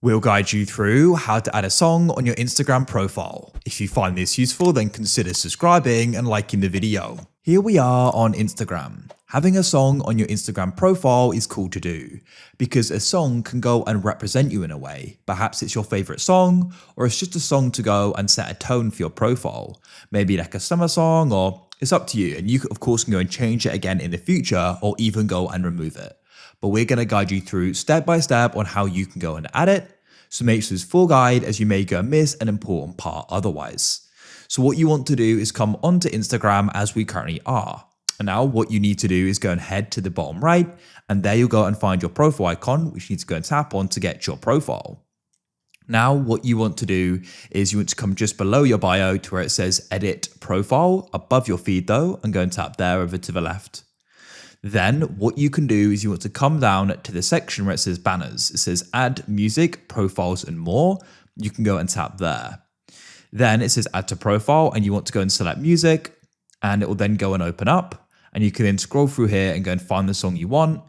We'll guide you through how to add a song on your Instagram profile. If you find this useful, then consider subscribing and liking the video. Here we are on Instagram. Having a song on your Instagram profile is cool to do because a song can go and represent you in a way. Perhaps it's your favorite song, or it's just a song to go and set a tone for your profile. Maybe like a summer song, or it's up to you. And you of course can go and change it again in the future, or even go and remove it. But we're going to guide you through step by step on how you can go and add it. So make sure it's full guide, as you may go and miss an important part otherwise. So what you want to do is come onto Instagram as we currently are. And now what you need to do is go and head to the bottom right, and there you'll go and find your profile icon, which you need to go and tap on to get your profile. Now what you want to do is you want to come just below your bio to where it says edit profile, above your feed though, and go and tap there over to the left. Then what you can do is you want to come down to the section where it says banners. It says add music, profiles and more. You can go and tap there. Then it says add to profile, and you want to go and select music, and it will then go and open up, and you can then scroll through here and go and find the song you want.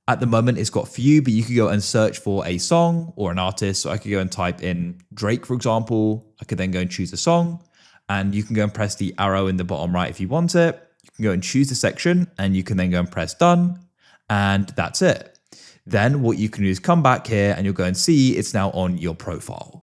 At the moment it's got few, but you could go and search for a song or an artist. So I could go and type in Drake, for example. I could then go and choose a song, and you can go and press the arrow in the bottom right if you want it. You can go and choose the section, and you can then go and press done, and that's it. Then what you can do is come back here and you'll go and see it's now on your profile.